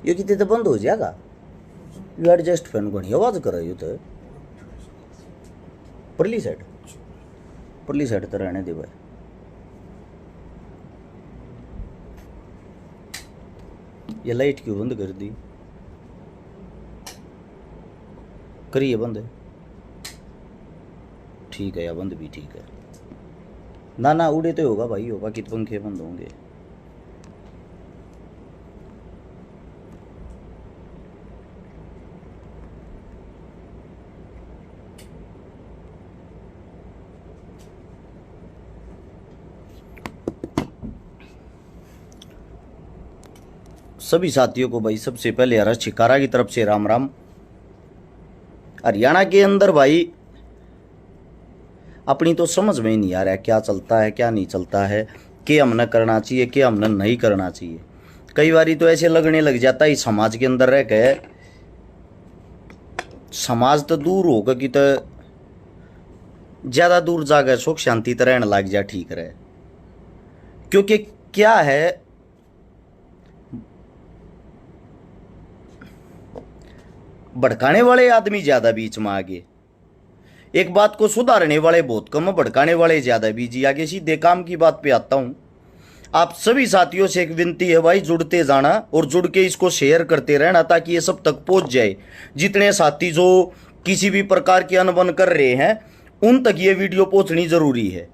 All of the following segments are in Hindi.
यो कितने तो बंद हो जाएगा। यू एडजस्ट फैन घनी आवाज कर रही हो तो परली साइड तो रहने दे भाई। ये लाइट क्यों बंद कर दी? करिए बंद। ठीक है या बंद भी ठीक है। ना ना उड़े तो होगा भाई, होगा कित पंखे बंद होंगे। सभी साथियों को भाई सबसे पहले हरस छिकारा की तरफ से राम राम। हरियाणा के अंदर भाई अपनी तो समझ में ही नहीं आ रहा है क्या चलता है क्या नहीं चलता है, क्या हमने करना चाहिए क्या हमने नहीं करना चाहिए। कई बारी तो ऐसे लगने लग जाता है समाज के अंदर रह के समाज तो दूर होगा कि तो ज़्यादा दूर जाकर सुख शांति तो रहने लग जा ठीक रहे। क्योंकि क्या है भड़काने वाले आदमी ज़्यादा बीच में आगे, एक बात को सुधारने वाले बहुत कम, भड़काने वाले ज़्यादा बीजी आगे। सीधे काम की बात पे आता हूँ। आप सभी साथियों से एक विनती है भाई, जुड़ते जाना और जुड़ के इसको शेयर करते रहना ताकि ये सब तक पहुँच जाए। जितने साथी जो किसी भी प्रकार की अनबन कर रहे हैं उन तक ये वीडियो पहुँचनी ज़रूरी है।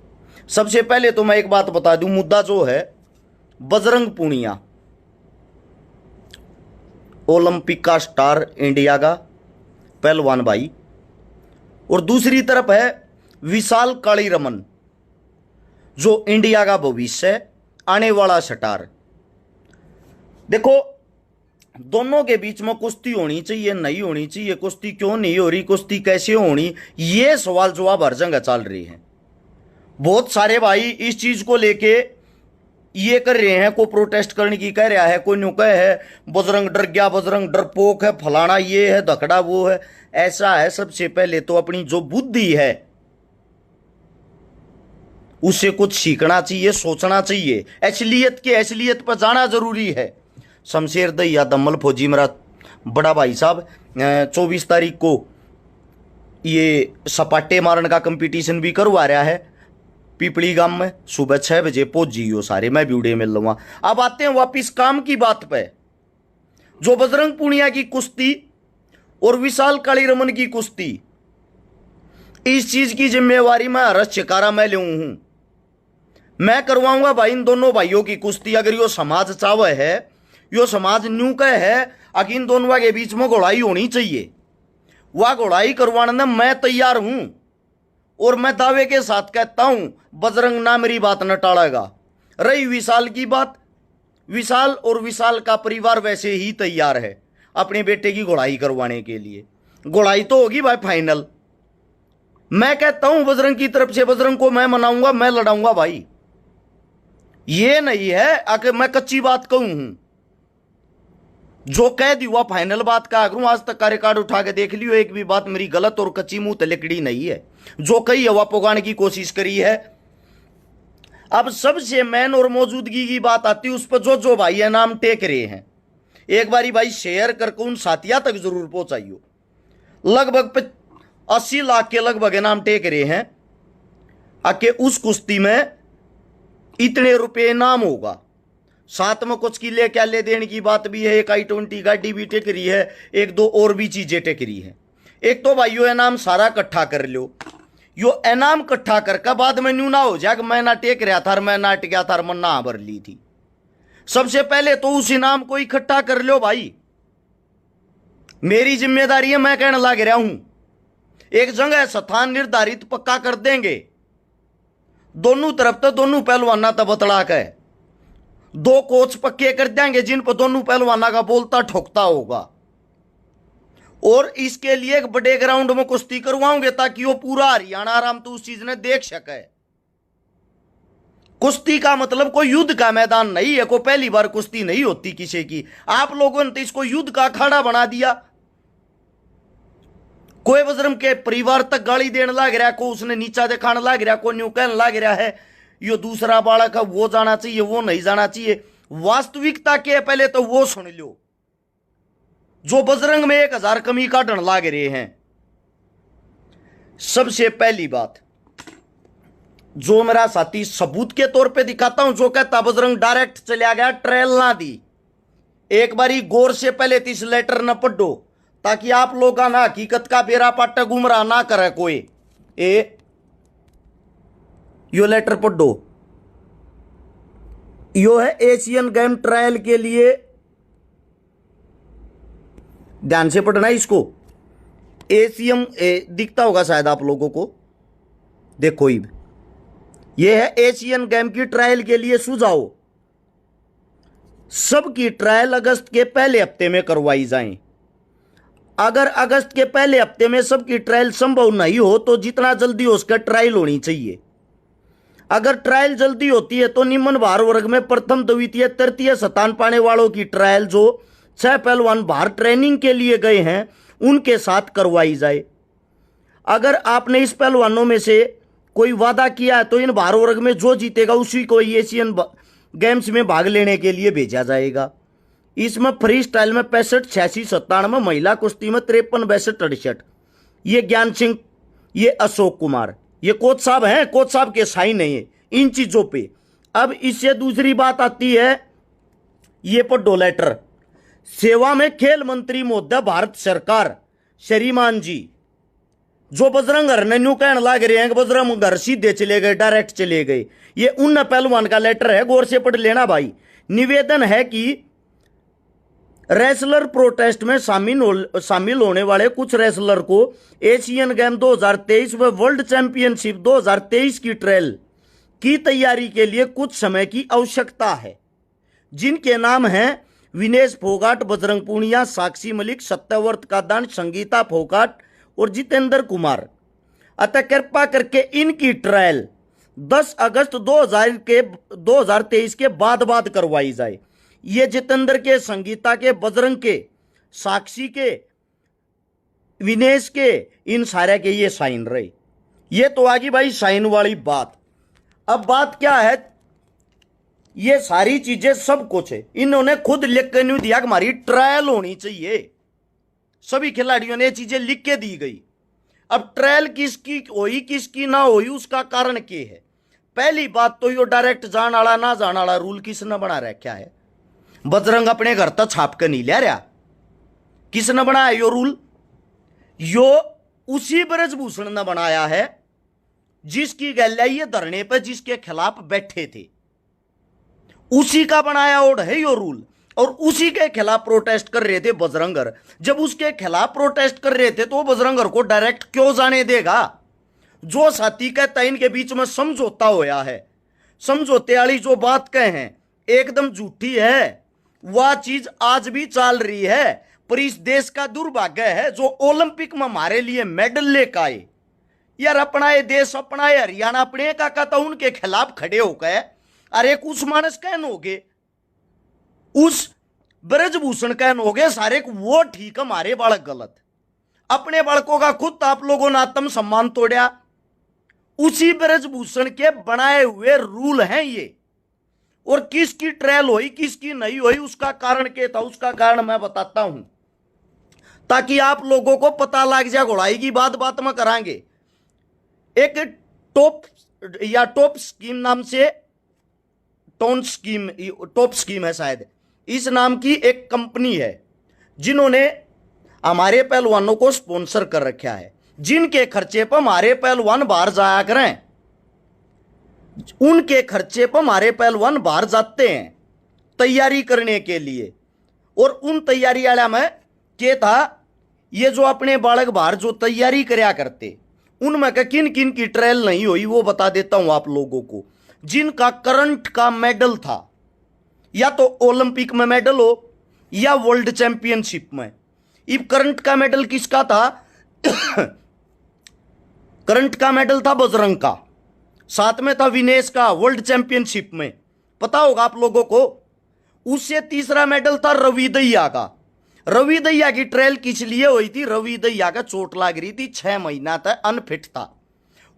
सबसे पहले तो मैं एक बात बता दूँ, मुद्दा जो है बजरंग पूनिया ओलंपिक का स्टार, इंडिया का पहलवान भाई, और दूसरी तरफ है विशाल कालीरमन जो इंडिया का भविष्य है, आने वाला स्टार। देखो दोनों के बीच में कुश्ती होनी चाहिए नहीं होनी चाहिए, कुश्ती क्यों नहीं हो रही, कुश्ती कैसे होनी, ये सवाल जवाब हर जगह चल रही है। बहुत सारे भाई इस चीज को लेके ये कर रहे हैं, को प्रोटेस्ट करने की कह रहा है, कोई न्यू कह है बजरंग डर गया, बजरंग डरपोक है, फलाना ये है, धकड़ा वो है। ऐसा है, सबसे पहले तो अपनी जो बुद्धि है उससे कुछ सीखना चाहिए, सोचना चाहिए, असलियत पर जाना जरूरी है। शमशेर दहिया दम्मल फौजी मेरा बड़ा भाई साहब 24 तारीख को ये सपाटे मारने का कंपटीशन भी करवा रहा है पीपली गांव में, सुबह 6 बजे पहुंच जियो सारे, मैं वीडियो मिल लूंगा। अब आते हैं वापिस काम की बात पे। जो बजरंग पूनिया की कुश्ती और विशाल कालीरमन की कुश्ती, इस चीज की जिम्मेवारी मैं हरस छिकारा मैं ले हूं। मैं करवाऊंगा भाई इन दोनों भाइयों की कुश्ती। अगर यो समाज चावे है, यो समाज न्यू का है, अगर इन दोनों के बीच में घोड़ाई होनी चाहिए, वह घोड़ाई करवाने में मैं तैयार हूं। और मैं दावे के साथ कहता हूं बजरंग ना मेरी बात न टालेगा। रही विशाल की बात, विशाल और विशाल का परिवार वैसे ही तैयार है अपने बेटे की घोड़ाई करवाने के लिए। घोड़ाई तो होगी भाई फाइनल। मैं कहता हूं बजरंग की तरफ से, बजरंग को मैं मनाऊंगा, मैं लड़ाऊंगा भाई। ये नहीं है अगर मैं कच्ची बात कहूं हूं, जो कह दी हुआ फाइनल बात का करूं। आज तक का रिकॉर्ड उठा के देख लियो, एक भी बात मेरी गलत और कच्ची मुंह तलकड़ी नहीं है। जो कही हवा पुगाने की कोशिश करी है। अब सबसे मैन और मौजूदगी की बात आती है उस पर जो भाई है नाम टेक रहे हैं, एक बारी भाई शेयर करके उन साथिया तक जरूर पहुंचाइयो। लगभग 80 लाख के लगभग नाम टेक रहे हैं आके उस कुश्ती में इतने रुपए इनाम होगा। साथ में कुछ की ले क्या ले देने की बात भी है। एक i20 गाड़ी भी टेक रही है, एक दो और भी चीजें टेक रही है। एक तो भाई यो इनाम सारा इकट्ठा कर लो। यो इनाम इकट्ठा करके बाद में न्यू ना हो जाए मैं ना टेक रहा था, मैं ना टिका था, मैं ना भर ली थी। सबसे पहले तो उस इनाम को इकट्ठा कर लो भाई। मेरी जिम्मेदारी है, मैं कहने लग रहा हूं। एक जगह स्थान निर्धारित पक्का कर देंगे, दोनों तरफ तो दोनों पहलवाना तो बतला के 2 कोच पक्के कर देंगे जिन पर दोनों पहलवाना का बोलता ठोकता होगा। और इसके लिए एक बड़े ग्राउंड में कुश्ती करवाओगे ताकि वो पूरा हरियाणा आराम तो उस चीज ने देख सके। कुश्ती का मतलब कोई युद्ध का मैदान नहीं है, कोई पहली बार कुश्ती नहीं होती किसी की। आप लोगों ने तो इसको युद्ध का अखाड़ा बना दिया। कोई बजरंग के परिवार तक गाली देने लग रहा है, को उसने नीचा दिखाने लग रहा है, को न्यू कहने लग रहा है यो दूसरा बालक है वो जाना चाहिए वो नहीं जाना चाहिए। वास्तविकता क्या है पहले तो वो सुन लो। जो बजरंग में 1000 कमी काटन लाग रहे हैं। सबसे पहली बात जो मेरा साथी सबूत के तौर पे दिखाता हूं, जो कहता बजरंग डायरेक्ट चला गया, ट्रेल ना दी, एक बारी गौर से पहले इस लेटर न पढ़ो, ताकि आप लोग ना हकीकत का बेरा पाटा गुमराह ना करे कोई। यो लेटर पढ़ो, यो है एशियन गेम ट्रायल के लिए, ध्यान से पढ़ना इसको। एशियन दिखता होगा शायद आप लोगों को, देखो ये है एशियन गेम की ट्रायल के लिए सुझाव। सबकी ट्रायल अगस्त के पहले हफ्ते में करवाई जाए। अगर अगस्त के पहले हफ्ते में सबकी ट्रायल संभव नहीं हो तो जितना जल्दी हो उसका ट्रायल होनी चाहिए। अगर ट्रायल जल्दी होती है तो निम्न भार वर्ग में प्रथम द्वितीय तृतीय स्थान पाने वालों की ट्रायल जो 6 पहलवान भार ट्रेनिंग के लिए गए हैं उनके साथ करवाई जाए। अगर आपने इस पहलवानों में से कोई वादा किया है तो इन भार वर्ग में जो जीतेगा उसी को एशियन गेम्स में भाग लेने के लिए भेजा जाएगा। इसमें फ्री स्टाइल में 65, 86, 97, महिला कुश्ती में 53, 62, 68। ये ज्ञान सिंह, ये अशोक कुमार, ये कोच साहब हैं, कोच साहब के साइन नहीं है इन चीजों पे। अब इससे दूसरी बात आती है, ये पढ़ो लेटर। सेवा में खेल मंत्री महोदय भारत सरकार श्रीमान जी, जो बजरंग हरनन्यू कहने लग रहे हैं कि बजरंग घर सीधे चले गए, डायरेक्ट चले गए, ये उन पहलवान का लेटर है, गौर से पढ़ लेना भाई। निवेदन है कि रेसलर प्रोटेस्ट में शामिल होने वाले कुछ रेसलर को एशियन गेम 2023 व वर्ल्ड चैंपियनशिप 2023 की ट्रायल की तैयारी के लिए कुछ समय की आवश्यकता है, जिनके नाम हैं विनेश फोगाट, बजरंग पूनिया, साक्षी मलिक, सत्यवर्त का दंड, संगीता फोगाट और जितेंद्र कुमार। अतः कृपा करके इनकी ट्रायल 10 अगस्त 2023 के बाद करवाई जाए। ये जितेंद्र के, संगीता के, बजरंग के, साक्षी के, विनेश के, इन सारे के ये साइन रहे। ये तो आगे भाई साइन वाली बात। अब बात क्या है, ये सारी चीजें सब कुछ है इन्होंने खुद लिख के नहीं दिया कि हमारी ट्रायल होनी चाहिए। सभी खिलाड़ियों ने ये चीजें लिख के दी गई। अब ट्रायल किसकी हुई किसकी ना हुई उसका कारण क्या है। पहली बात तो यो डायरेक्ट जान वाला ना जान वाला रूल किसने बना रखा है। बजरंग अपने घर तक छाप के नहीं ले रहा, किसने बनाया यो रूल? यो उसी ब्रजभूषण ने बनाया है जिसकी गैल्या ये धरने पर जिसके खिलाफ बैठे थे, उसी का बनाया ओड है यो रूल। और उसी के खिलाफ प्रोटेस्ट कर रहे थे बजरंगर। जब उसके खिलाफ प्रोटेस्ट कर रहे थे तो बजरंगर को डायरेक्ट क्यों जाने देगा? जो साथी कहता है इनके बीच में समझौता होया है, समझौते वाली जो बात कहे हैं एकदम झूठी है। वह चीज आज भी चल रही है, पर इस देश का दुर्भाग्य है जो ओलंपिक में हमारे लिए मेडल लेकर आए। यार अपना ये देश, अपना ये हरियाणा अपने का कहता उनके खिलाफ खड़े हो गए। अरे कुछ मानस कहन हो गए, उस ब्रजभूषण कहन हो गए सारे वो ठीक, हमारे बालक गलत। अपने बालकों का खुद आप लोगों ने आत्म सम्मान तोड़ा। उसी ब्रजभूषण के बनाए हुए रूल हैं ये। और किसकी ट्रायल हुई किसकी नहीं हुई उसका कारण क्या था, उसका कारण मैं बताता हूं ताकि आप लोगों को पता लग जाए। घोड़ाई की बात में करांगे। एक टॉप स्कीम नाम से, टॉप स्कीम है शायद, इस नाम की एक कंपनी है जिन्होंने हमारे पहलवानों को स्पॉन्सर कर रखा है, जिनके खर्चे पर हमारे पहलवान बाहर जाया करें, उनके खर्चे पर हमारे पहलवान बाहर जाते हैं तैयारी करने के लिए। और उन तैयारी वाला में क्या था, ये जो अपने बालक बाहर जो तैयारी करया करते उनमें किन किन की ट्रायल नहीं हुई वो बता देता हूं आप लोगों को। जिनका करंट का मेडल था, या तो ओलंपिक में मेडल हो या वर्ल्ड चैंपियनशिप में। इब करंट का मेडल किसका था? करंट का मेडल था बजरंग का, साथ में था विनेश का वर्ल्ड चैंपियनशिप में, पता होगा आप लोगों को। उससे तीसरा मेडल था रवि दहिया का। रवि दहिया की ट्रायल किस लिए हुई थी? रवि दहिया का चोट लग रही थी, 6 महीना तक अनफिट था।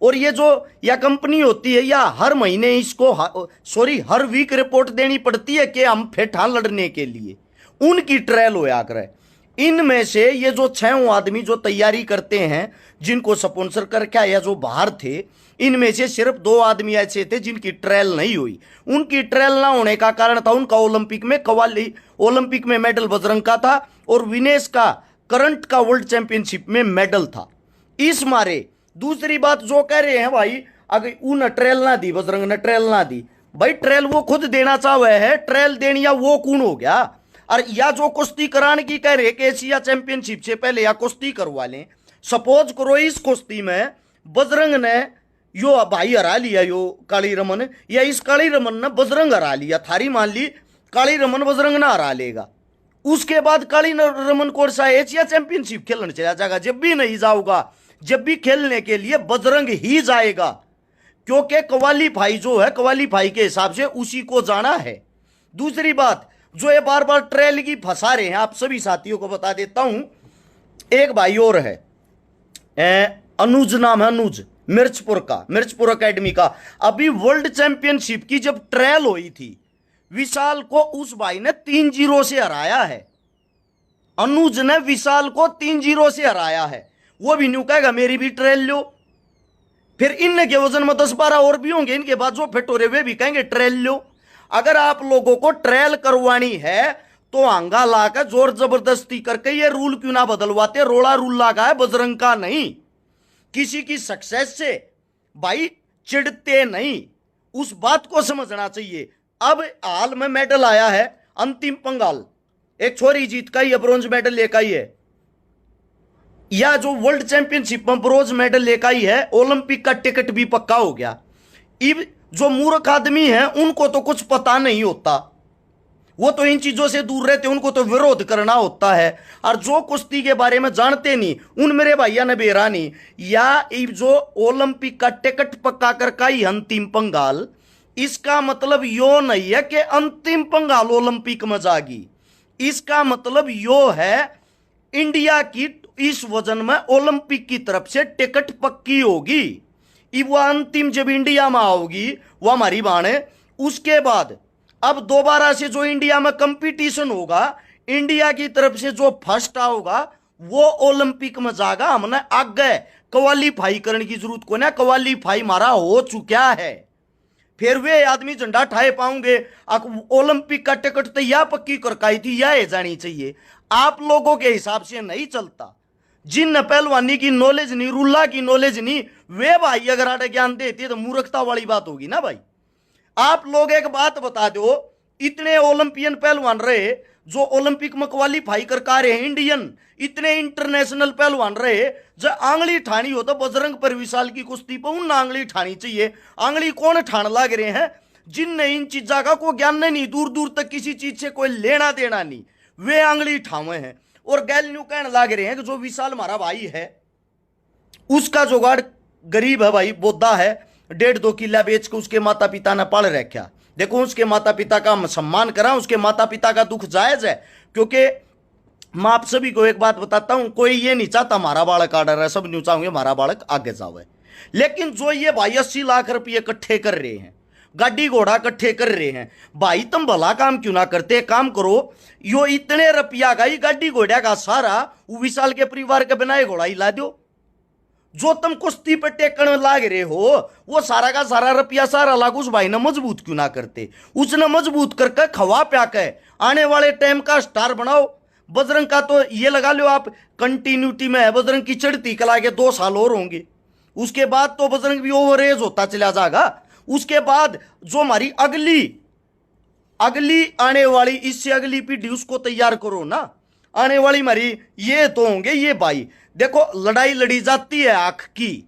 और ये जो या कंपनी होती है या हर महीने इसको हर वीक रिपोर्ट देनी पड़ती है कि हम फिट हाँ लड़ने के लिए, उनकी ट्रायल होया करे। इनमें से ये जो 6 आदमी जो तैयारी करते हैं, जिनको स्पॉन्सर करके या जो बाहर थे, इनमें से सिर्फ 2 आदमी ऐसे थे जिनकी ट्रायल नहीं हुई। उनकी ट्रायल ना होने का कारण था उनका ओलंपिक में कवाली, ओलंपिक में मेडल बजरंग का था और विनेश का करंट का वर्ल्ड चैंपियनशिप में मेडल था। इस मारे दूसरी बात जो कह रहे हैं भाई, अगर उन ट्रायल ना दी, बजरंग ने ट्रायल ना दी, भाई ट्रायल वो खुद देना चाहे है, ट्रायल देनी या वो कौन हो गया? और या जो कुश्ती कराने की कह रहे कि एशिया चैंपियनशिप से पहले या कुश्ती करवा लें। सपोज करो इस कुश्ती में बजरंग ने यो भाई हरा लिया, यो काली रमन, या इस काली रमन ने बजरंग हरा लिया, थारी मान ली काली रमन बजरंग ना हरा लेगा, उसके बाद काली रमन कौन सा एशिया चैंपियनशिप खेलने चला जाएगा? जब भी नहीं जाऊंगा, जब भी खेलने के लिए बजरंग ही जाएगा, क्योंकि क्वालीफाई जो है क्वालीफाई के हिसाब से उसी को जाना है। दूसरी बात जो ये बार बार ट्रेल की फंसा रहे हैं, आप सभी साथियों को बता देता हूं, एक भाई और है, अनुज नाम है, अनुज, मिर्चपुर का, मिर्चपुर एकेडमी का। अभी वर्ल्ड चैंपियनशिप की जब ट्रायल हुई थी, विशाल को उस भाई ने 3-0 से हराया है। अनुज ने विशाल को 3-0 से हराया है। वो भी न्यू कहेगा मेरी भी ट्रायल लो, फिर इनके वजन में 10-12 और भी होंगे, इनके बाद जो फिट हो रहे वे भी कहेंगे ट्रायल लो। अगर आप लोगों को ट्रायल करवानी है तो आंगा लाकर जोर जबरदस्ती करके ये रूल क्यों ना बदलवाते? रोड़ा रूल लगा है बजरंग का नहीं, किसी की सक्सेस से भाई चिढ़ते नहीं, उस बात को समझना चाहिए। अब हाल में मेडल आया है अंतिम पंगाल, एक छोरी जीत का ही है, ब्रोंज मेडल लेकर ही है, या जो वर्ल्ड चैंपियनशिप में ब्रोंज मेडल लेकर ही है, ओलंपिक का टिकट भी पक्का हो गया। इब जो मूर्ख आदमी है उनको तो कुछ पता नहीं होता, वो तो इन चीजों से दूर रहते, उनको तो विरोध करना होता है। और जो कुश्ती के बारे में जानते नहीं, उन मेरे भैया ने बेरा नहीं, या जो ओलंपिक का टिकट पक्का कर का ही अंतिम पंगाल, इसका मतलब यो नहीं है कि अंतिम पंगाल ओलंपिक में जागी। इसका मतलब यो है इंडिया की इस वजन में ओलंपिक की तरफ से टिकट पक्की होगी। वो अंतिम जब इंडिया में आओगी वो हमारी बाण है। उसके बाद अब दोबारा से जो इंडिया में कंपटीशन होगा, इंडिया की तरफ से जो फर्स्ट आओगा वो ओलंपिक में जाएगा। हमने आगे क्वालीफाई करने की जरूरत को ना, क्वालीफाई हमारा हो चुका है, फिर वे आदमी झंडा ठाए पाऊंगे। ओलंपिक का टिकट तो यह पक्की करकाई थी, यह जानी चाहिए। आप लोगों के हिसाब से नहीं चलता, जिन पहलवानी की नॉलेज नहीं, रुल्ला की नॉलेज नहीं, वे भाई अगर आटे ज्ञान देते तो मूर्खता वाली बात होगी ना भाई। आप लोग एक बात बता दो, इतने ओलंपियन पहलवान रहे जो ओलंपिक में क्वालीफाई कर का रहे हैं, इंडियन इतने इंटरनेशनल पहलवान रहे, जो आंगली ठानी हो तो बजरंग पर विशाल की कुश्ती पर उन आंगली ठानी चाहिए। आंगली कौन ठान लाग रहे हैं? जिनने इन चीजा का कोई ज्ञान नहीं, दूर दूर तक किसी चीज से कोई लेना देना नहीं, वे आंगली ठावे हैं। और गैल न्यू कहने लाग रहे हैं कि जो विशाल हमारा भाई है उसका जुगाड़ गरीब है भाई, बोधा है, 1.5-2 किला बेच के उसके माता पिता ने पाल रखा। देखो उसके माता पिता का सम्मान करा, उसके माता पिता का दुख जायज है, क्योंकि मैं आप सभी को एक बात बताता हूं, कोई ये नहीं चाहता हमारा बालक आडर है, सब न्यू चाहेंगे हमारा बालक आगे जावे। लेकिन जो ये भाई 80 लाख रुपये इकट्ठे कर रहे हैं, गाड़ी घोड़ा इकट्ठे कर रहे हैं, भाई तुम भला काम क्यों ना करते? काम करो, यो इतने रुपया का ही गाड़ी घोड़ा का सारा विशाल के परिवार के बनाए घोड़ा ही ला दो। जो तुम कुश्ती पे टेकने लाग रहे हो वो सारा का सारा रुपया सारा लागू उस भाई ने मजबूत क्यों ना करते? उसने मजबूत करके खवा प्या के आने वाले टाइम का स्टार बनाओ। बजरंग का तो ये लगा लो आप कंटिन्यूटी में है, बजरंग की चढ़ती कला के 2 साल और होंगे, उसके बाद तो बजरंग भी ओवर एज होता चला जाएगा। उसके बाद जो हमारी अगली आने वाली, इससे अगली पीढ़ी, उसको तैयार करो ना। आने वाली हमारी ये तो होंगे ये भाई। देखो लड़ाई लड़ी जाती है आंख की,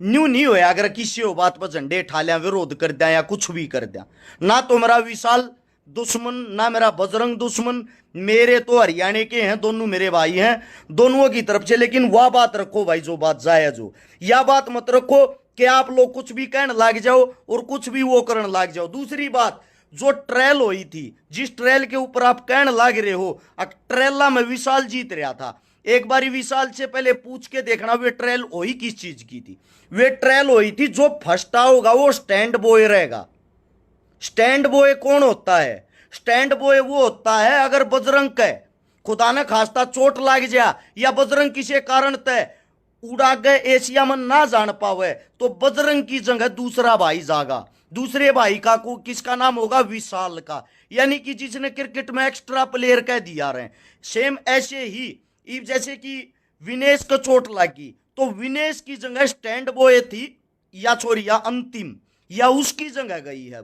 न्यू नहीं होया अगर किसी हो बात पर झंडे ठा लिया, विरोध कर दिया या कुछ भी कर दिया। ना तो मेरा विशाल दुश्मन, ना मेरा बजरंग दुश्मन, मेरे तो हरियाणा के हैं, दोनों मेरे भाई हैं, दोनों की तरफ से। लेकिन वह बात रखो भाई जो बात जायज हो, या बात मत रखो कि आप लोग कुछ भी कहने लग जाओ और कुछ भी वो करने लग जाओ। दूसरी बात, जो ट्रायल हुई थी, जिस ट्रायल के ऊपर आप कहने लग रहे हो, ट्रायला में विशाल जीत रहा था। एक बारी विशाल से पहले पूछ के देखना वे ट्रायल हुई किस चीज की थी। वे ट्रायल हुई थी जो फर्स्ट होगा वो स्टैंड बॉय रहेगा। स्टैंड बॉय कौन होता है? स्टैंड बॉय वो होता है अगर बजरंग के खुदा ने खास्ता चोट लाग जा या बजरंग किसी कारण तय उड़ा गए एशिया में ना जान पावे तो बजरंग की जगह दूसरा भाई जागा। दूसरे भाई का को किसका नाम होगा? विशाल का, यानी कि जिसने क्रिकेट में एक्स्ट्रा प्लेयर कह दिया रहे। सेम ऐसे ही जैसे कि विनेश को चोट लगी तो विनेश की जगह स्टैंड बॉय थी या छोरिया अंतिम या उसकी जगह गई है।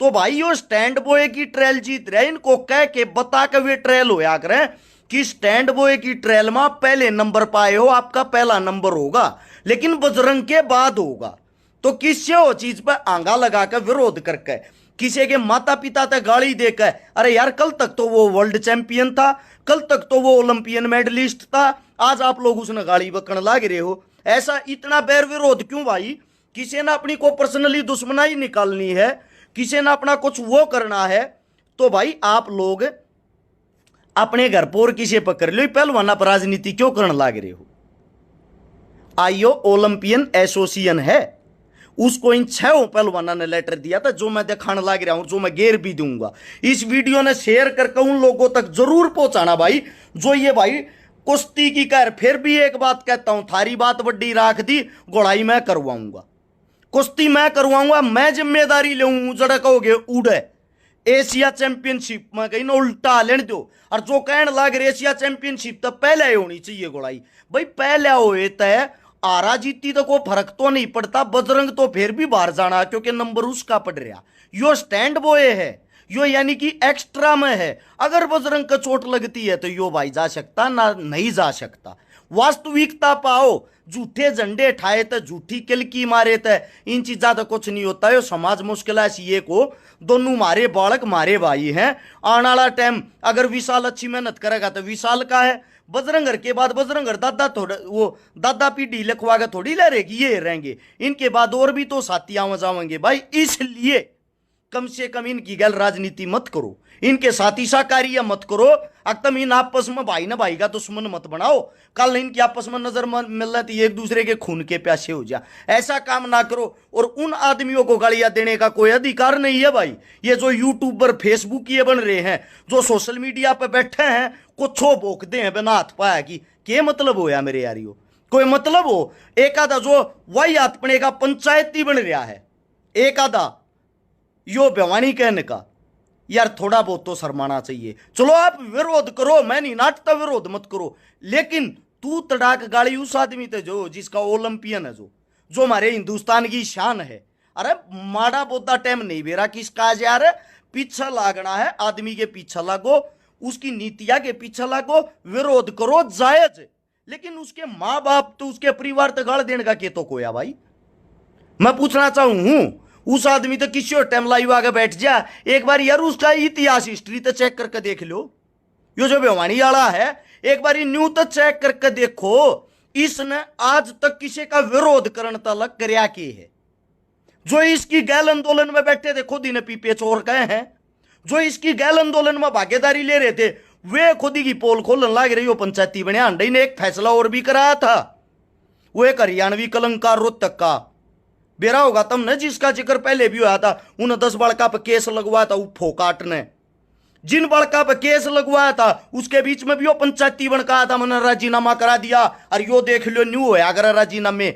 तो भाई यो स्टैंड बॉय की ट्रेल जीत रहे, इनको कह के बता के वे ट्रेल होया करें कि स्टैंड बॉय की ट्रेल में पहले नंबर पाए हो, आपका पहला नंबर होगा, लेकिन बजरंग के बाद होगा। तो किससे वो चीज पर आंगा लगाकर विरोध करके किसी के माता पिता तक गाली देकर, अरे यार कल तक तो वो वर्ल्ड चैंपियन था, कल तक तो वो ओलंपियन मेडलिस्ट था, आज आप लोग उसने गाली बकने लग रहे हो। ऐसा इतना बैर विरोध क्यों भाई? किसी ने अपनी को पर्सनली दुश्मनाई निकालनी है, किसी ने अपना कुछ वो करना है, तो भाई आप लोग अपने घर पर किसी पर कर लो, पहलवाना पर राजनीति क्यों करने लग रहे हो? आईओ ओलंपियन एसोसिएशन है, उसको इन 6 पहलवाना ने लेटर दिया था, जो मैं दिखाने लग रहा हूं, जो मैं गेर भी दूंगा। इस वीडियो ने शेयर करके उन लोगों तक जरूर पहुंचाना भाई जो ये भाई कुश्ती की कर। फिर भी एक बात कहता हूं, थारी बात बड्डी राख दी, गोड़ाई मैं करवाऊंगा, कुश्ती मैं करवाऊंगा, मैं जिम्मेदारी लूंगा। जड़ा कहोगे उड़े एशिया चैंपियनशिप में कहीं ना उल्टा लेने दो, और जो कहने लग रहे एशिया चैंपियनशिप तो पहले ही होनी चाहिए गोड़ाई। भाई पहले होए तय आरा जीती तो कोई फर्क तो नहीं पड़ता, बजरंग तो फिर भी बाहर जाना क्योंकि नंबर उसका पड़ रहा। यो स्टैंड बॉय है, यो यानी कि एक्स्ट्रा में है। अगर बजरंग का चोट लगती है तो यो भाई जा सकता ना, नहीं जा सकता। वास्तविकता पाओ, झूठे झंडे ठाए तो झूठी किलकी मारे तो इन चीजा तो कुछ नहीं होता है। समाज मुश्किल है ये को, दोनों मारे बालक मारे भाई हैं। आने वाला टाइम अगर विशाल अच्छी मेहनत करेगा तो विशाल का है, बजरंगर के बाद बजरंगर दादा थोड़ा वो दादा पीढ़ी लिखवा के थोड़ी ले रहेगी, ये रहेंगे इनके बाद और भी तो साथी आवा जावेंगे भाई। इसलिए कम से कम इनकी गैल राजनीति मत करो, इनके साथी साकारिया मत करो। अक्तम इन आपस में भाई ना भाई का दुश्मन मत बनाओ, कल इनकी आपस में नजर मिल रहा थी एक दूसरे के खून के प्यासे हो जा, ऐसा काम ना करो। और उन आदमियों को गालियां देने का कोई अधिकार नहीं है भाई। ये जो यूट्यूबर फेसबुक ये बन रहे हैं, जो सोशल मीडिया पर बैठे हैं, कुछो भोंकते हैं बिना हाथ पाया की क्या मतलब हो या मेरे यारियों? कोई मतलब हो? एक आधा जो वही अपने का पंचायती बन रहा है, एक आधा यो बेवानी कहने का, यार थोड़ा बहुत तो शर्माना चाहिए। चलो आप विरोध करो, मैं नहीं नाटता, विरोध मत करो, लेकिन तू तड़ाक गाड़ी उस आदमी थे जो जिसका ओलंपियन है, जो हमारे हिंदुस्तान की शान है। अरे माड़ा बोदा टाइम नहीं बेरा किसका यार, पीछे लागना है आदमी के पीछे लागो, उसकी नीतियां के पीछे लागो, विरोध करो जायज, लेकिन उसके माँ बाप तो उसके परिवार तक गाड़ देने का के तो कोया भाई। मैं पूछना चाहूं हूं उस आदमी तो किसी और टाइम लाइव आगे बैठ जा, एक बार यार उसका इतिहास हिस्ट्री तो चेक करके देख लो। यो जो बेवानी वाला है एक बार न्यू तो चेक करके देखो, इसने आज तक किसी का विरोध करने तक करया की है। जो इसकी गैल आंदोलन में बैठे थे खुद ही ने पीपे चोर गए हैं, जो इसकी गैल आंदोलन में भागीदारी ले रहे थे वे खुद ही की पोल खोलने लग रही हो। पंचायती बने अंडई ने एक फैसला और भी कराया था, वो एक हरियाणवी कलंकार रोहतक का बेरा होगा तुमने, जिसका जिक्र पहले भी हुआ था। उन्हें 10 बड़का पर केस लगवाया था उफो काट ने, जिन बड़का पर केस लगवाया था उसके बीच में भी वो पंचायती बन का था, मैंने राजीनामा करा दिया। और यो देख लो न्यू है अगर राजीनामे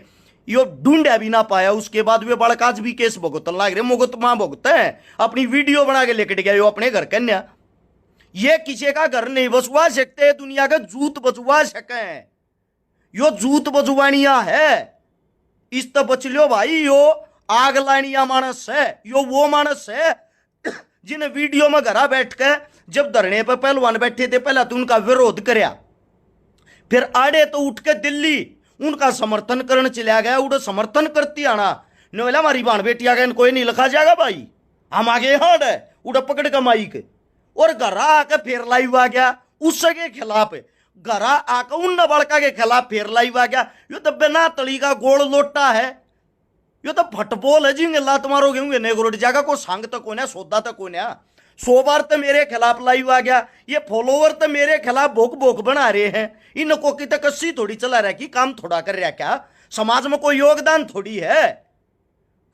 यो ढूंढा भी ना पाया, उसके बाद वे बड़का आज भी केस भुगतन लग रहे। मुगत मां भुगते हैं, अपनी वीडियो बना के लेकर गया यो अपने घर कन्या। ये किसी का घर नहीं बसवा सकते, दुनिया का जूत बचवा सके, यो जूत बजवानिया है। इस तो बच लो भाई, यो आग लानिया मानस है, यो वो मानस है जिन्हें वीडियो में घरा बैठ के जब धरने पर पहलवान बैठे थे पहला तो उनका विरोध करया, फिर आड़े तो उठ के दिल्ली उनका समर्थन करने चला गया, उड़े समर्थन करती आना नोला हमारी बाण बेटी आ गए कोई नहीं लिखा जाएगा भाई, हम आगे हाड है उड़ा पकड़ का माइक। और घरा आके फिर लाइव आ गया उसके खिलाफ, घरा आकर उन बड़का के खिलाफ फिर लाइव आ गया। यो तो बिना तली का गोल लोटा है, यो तो फटबॉल है जिंगे लात मारोगे होंगे नेगरोड जाएगा, को संग तो कोने सौदा तो कोने। 100 बार तो मेरे खिलाफ लाइव आ गया, ये फॉलोवर तो मेरे खिलाफ भोक भोक बना रहे हैं। इनको की तो कस्सी थोड़ी चला रहा कि काम थोड़ा कर रहा, क्या समाज में कोई योगदान थोड़ी है?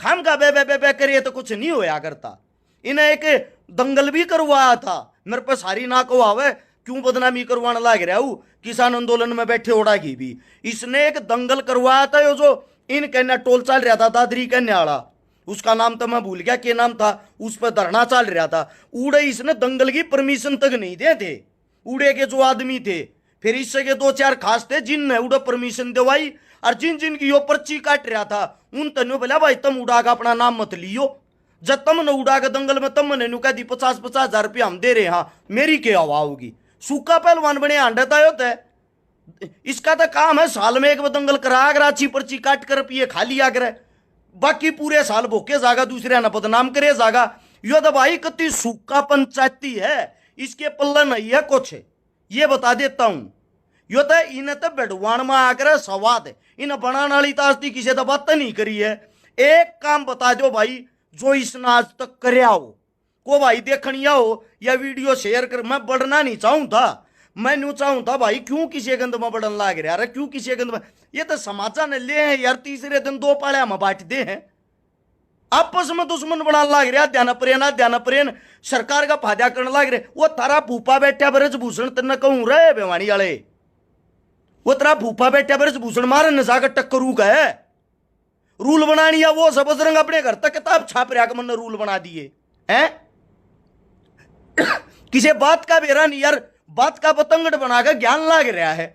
खाम का बे बे बे बे करिए तो कुछ नहीं होया करता। इन्हें एक दंगल भी करवाया था, मेरे पे सारी ना को आवे क्यों बदनामी करवाने लग रहा हूं? किसान आंदोलन में बैठे ओढ़ा की भी इसने एक दंगल करवाया था, यो जो इन कहना टोल चल रहा था दादरी कहने वाला, उसका नाम तो मैं भूल गया क्या नाम था, उस पर धरना चल रहा था। उड़े इसने दंगल की परमिशन तक नहीं दे थे, उड़े के जो आदमी थे, फिर इससे के दो चार खास थे जिनने उड़े परमिशन दिवाई, और जिन जिन की यो पर्ची काट रहा था उन तनु बोला भाई तुम उड़ा का अपना नाम मत लियो, जब तुम न उड़ा के दंगल में तुम ने कह दी 50-50 रुपया हम दे रहे, हाँ मेरी क्या हवा होगी? सूखा पहलवान बने आंडता होता है, इसका तो काम है साल में एक दंगल करा कर अच्छी पर्ची काट कर पिए खा लिया करे, बाकी पूरे साल भूखे जागा, दूसरे ना बदनाम करे जागा। यो तो भाई कति सूखा पंचायती है, इसके पल्ला नहीं है कुछ, ये बता देता हूं। यो तो इन्हें तो बेडवान में आकर सवाद है, इन बनाने वाली तास्ती किसी तो बात नहीं करी है। एक काम बता दो भाई जो इसने आज तक करया हो, को भाई देखनिया हो या वीडियो शेयर कर। मैं बढ़ना नहीं चाहूं था, मैं न्यू चाहूं था भाई क्यों किसी गंद में बढ़न लाग रहा है, क्यों किसी गंद में? ये तो समाचार ने ले हैं यार, तीसरे दिन 2 पालिया में बांट दे हैं, आपस में दुश्मन बना लाग रहा, ध्यान प्रेन सरकार का फायदा करने लाग रहे। वो तारा फूफा बैठा ब्रजभूषण तेना कहूं रे बेवानी वाले, वो तेरा फूफा बैठा ब्रजभूषण मारे न जाकर टक्करू का है, रूल बनानी है वो सब बजरंग अपने घर तक किताब छाप रहा मन ने रूल बना दिए हैं। किसी बात का बेरा नहीं यार, बात का पतंगड़ बनाकर ज्ञान लाग रहा है।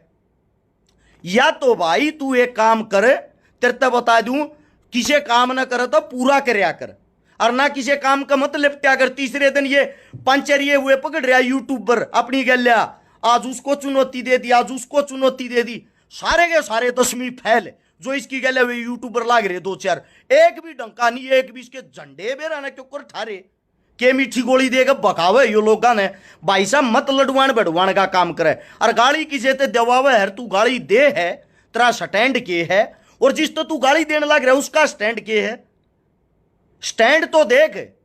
या तो भाई तू एक काम करे, तेरे तो बता दूं, किसी काम ना करे तो पूरा करया कर, और ना किसी काम का मत लिपटा कर। तीसरे दिन ये पंचरिए हुए पकड़ रहा यूट्यूबर अपनी गल्या, आज उसको चुनौती दे दी, आज उसको चुनौती दे दी, सारे के सारे 10वीं फैल जो इसकी गले हुए यूट्यूबर लाग रहे 2-4, एक भी डंका नहीं, एक भी इसके झंडे बेरा ना क्यों कर ठारे के मीठी गोली देकर बकावे यो लोग ने। भाई साहब मत लडवान बढ़वान का काम करे, और गाड़ी किसे ते दबावे है, तू गाड़ी दे है, तेरा स्टैंड के है, और जिस तो तू गाड़ी देने लग रहा है उसका स्टैंड के है, स्टैंड तो देख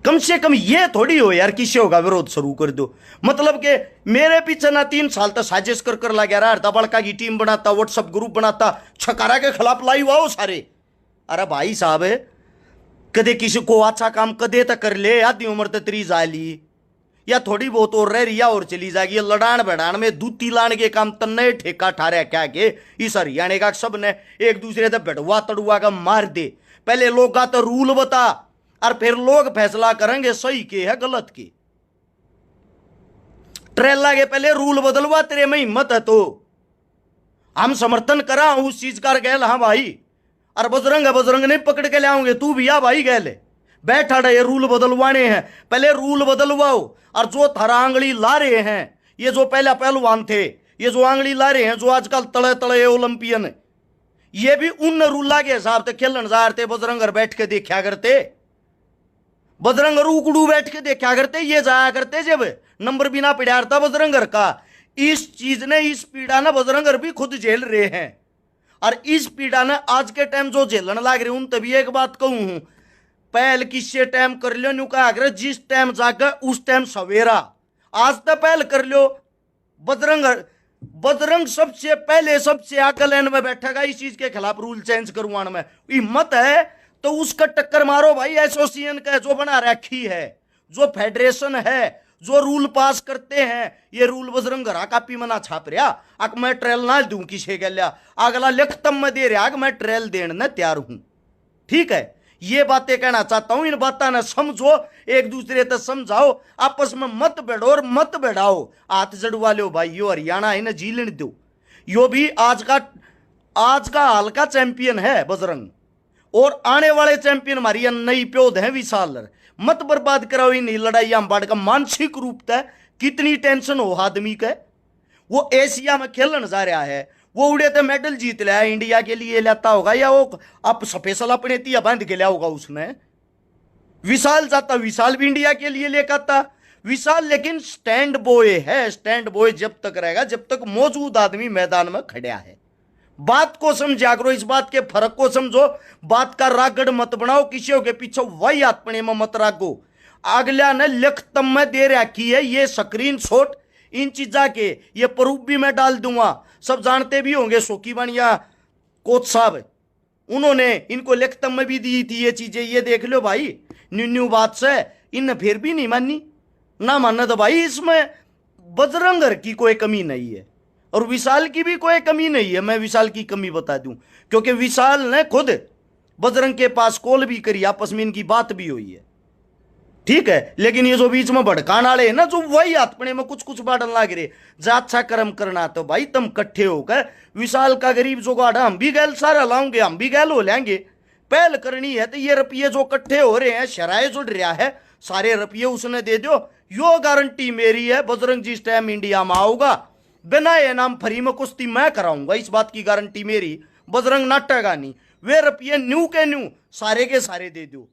कम से कम। ये थोड़ी हो यार किसी होगा विरोध शुरू कर दो, मतलब के मेरे पीछे ना 3 साल तक साजिश कर लगा रहा था, बड़का की टीम बनाता, व्हाट्सएप ग्रुप बनाता, छकारा के खिलाफ लाई हुआ हो सारे। अरे भाई साहब कदे किसी को अच्छा काम कदे तक कर ले, आधी उम्र तक तेरी जा ली, या थोड़ी बहुत और रह रिया और चली जाएगी। लड़ान बढ़ान में दूती लाने के काम तन्ने ठेका ठारे क्या के इस हरियाणा का सब ने एक दूसरे से बेटवा तड़ुआ का मार दे। पहले लोग का तो रूल बता, और फिर लोग फैसला करेंगे सही के है गलत के। ट्रेला के पहले रूल बदलवा, तेरे में हिम्मत है तो हम समर्थन करा उस चीज का गैल। हाँ भाई, और बजरंग नहीं पकड़ के ले आओगे, तू भी आ भाई गैल बैठा ये रूल बदलवाने हैं, पहले रूल बदलवाओ। और जो थारा आंगली ला रहे हैं, ये जो पहला पहलवान थे, ये जो आंगली ला रहे हैं, जो आजकल तड़े तड़े ओलंपियन, ये भी उन रूला के हिसाब से खेलन जा रहे थे। बजरंग बैठ के देखा करते, बजरंग उकड़ू बैठ के देखा करते, ये जाया करते जब नंबर बिना पिड़ारता बजरंग का। इस चीज ने, इस पीड़ा ने बजरंग भी खुद झेल रहे हैं, और इस पीड़ा ने आज के टाइम जो झेलन लाग रहे उन तभी एक बात कहूं हूं, पहल किससे टाइम कर लो न्यू कहा अगर जिस टाइम जाकर उस टाइम सवेरा, आज तो पहल कर लो। बजरंग सबसे पहले सबसे आगे लाइन में बैठेगा इस चीज के खिलाफ रूल चेंज करवाने में। हिम्मत है तो उसका टक्कर मारो भाई। एसोसिएशन का जो बना रखी है, जो फेडरेशन है, जो रूल पास करते हैं, ये रूल बजरंग घरा कापी मना छाप रहा। अक मैं ट्रेल ना दूं किसे गल्या, अगला लिखतम में दे रहा मैं ट्रेल देने तैयार हूं। ठीक है, ये बातें कहना चाहता हूं, इन बातों ने समझो, एक दूसरे तक समझाओ, आपस में मत बैठो और मत बैठाओ। हाथ जड़वा लो भाई, यो हरियाणा है ना जीलन दो, यो भी आज का हाल का चैंपियन है बजरंग, और आने वाले चैंपियन हमारी नई प्योद है विशाल। मत बर्बाद कराओ इन लड़ाई हम बाढ़ का। मानसिक रूप से कितनी टेंशन हो आदमी का, वो एशिया में खेलन जा रहा है, वो उड़े तो मेडल जीत लिया इंडिया के लिए लेता होगा, या वो अब स्पेशल अपने तिया बांध के लिया होगा उसने। विशाल जाता, विशाल भी इंडिया के लिए लेकर आता विशाल, लेकिन स्टैंड बॉय है। स्टैंड बॉय जब तक रहेगा जब तक मौजूद आदमी मैदान में खड़ा है। बात को समझा करो, इस बात के फर्क को समझो, बात का रागड़ मत बनाओ, किसी के पीछे वही आत्मने में मत रागो। अगला ने लिखतम में दे रखी है ये स्क्रीन शॉट इन चीजा के, ये प्रूफ भी मैं डाल दूंगा, सब जानते भी होंगे। शोकी बानिया कोच साहब, उन्होंने इनको लिखतम में भी दी थी ये चीजें, ये देख लो भाई। न्यू बात से इन फिर भी नहीं मानी, ना मानना तो भाई इसमें बजरंग की कोई कमी नहीं है और विशाल की भी कोई कमी नहीं है। मैं विशाल की कमी बता दूं, क्योंकि विशाल ने खुद बजरंग के पास कॉल भी करी, आपस में इनकी बात भी हुई है, ठीक है। लेकिन ये जो बीच में भड़कान वाले है ना, जो वही अपने में कुछ कुछ बाटन लाग रहे, जा अच्छा कर्म करना तो भाई तुम इकट्ठे होकर विशाल का गरीब जो गाड़ा हम भी गैल सारा लाऊंगे, हम भी गैल हो लेंगे। पहल करनी है तो ये रुपये जो इकट्ठे हो रहे हैं, शराय जुड़ रहा है, सारे रुपये उसने दे दो। यो गारंटी मेरी है, बजरंग जिस टाइम इंडिया में आओगा बिना ये नाम फ्री में कुश्ती मैं कराऊंगा, इस बात की गारंटी मेरी। बजरंग नाटेगा नहीं, वे रुपये न्यू के न्यू सारे के सारे दे दो।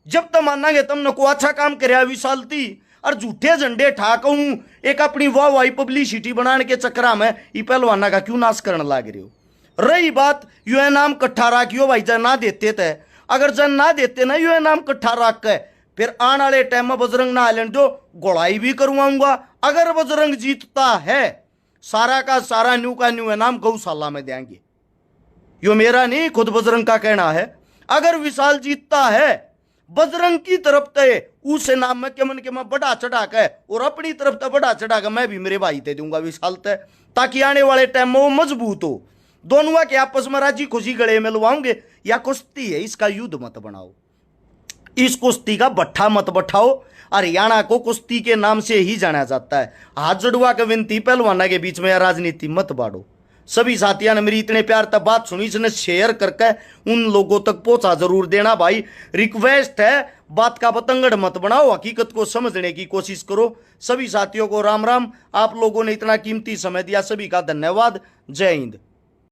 जब तक मानांगे तुमने को अच्छा काम कराया विशाल थी, और झूठे झंडे ठाक हूं एक अपनी वाह वाही पब्लिसिटी बनाने के चक्कर में ये पहलवाना का क्यों नाश करने लग रहे हो। रही बात यू नाम कट्ठा राखियो भाई, जन ना देते थे, अगर जन ना देते ना यू नाम कट्ठा राख के, फिर आने वाले टाइम में बजरंग ना आलन दो, गोड़ाई भी करवाऊंगा। अगर बजरंग जीतता है सारा का सारा न्यू का न्यू नाम गौशाला में देंगे, यो मेरा नहीं खुद बजरंग का कहना है। अगर विशाल जीतता है बजरंग की तरफ तय उस नाम में केमन के मैं बढ़ा चढ़ा के और अपनी तरफ तक बढ़ा चढ़ा के मैं भी मेरे भाई ते दूंगा विशाल तय, ताकि आने वाले टाइम में वो मजबूत हो। दोनों के आपस में राजी खुशी गले मिलवाओगे। या कुश्ती है, इसका युद्ध मत बनाओ, इस कुश्ती का भट्ठा मत बैठाओ। हरियाणा को कुश्ती के नाम से ही जाना जाता है। हाथ जुड़वा के विनती पहलवाना के बीच में राजनीति मत बांटो। सभी साथियों ने मेरी इतने प्यार तक बात सुनी, इसने शेयर करके उन लोगों तक पहुंचा जरूर देना भाई, रिक्वेस्ट है। बात का पतंगड़ मत बनाओ, हकीकत को समझने की कोशिश करो। सभी साथियों को राम राम। आप लोगों ने इतना कीमती समय दिया, सभी का धन्यवाद। जय हिंद।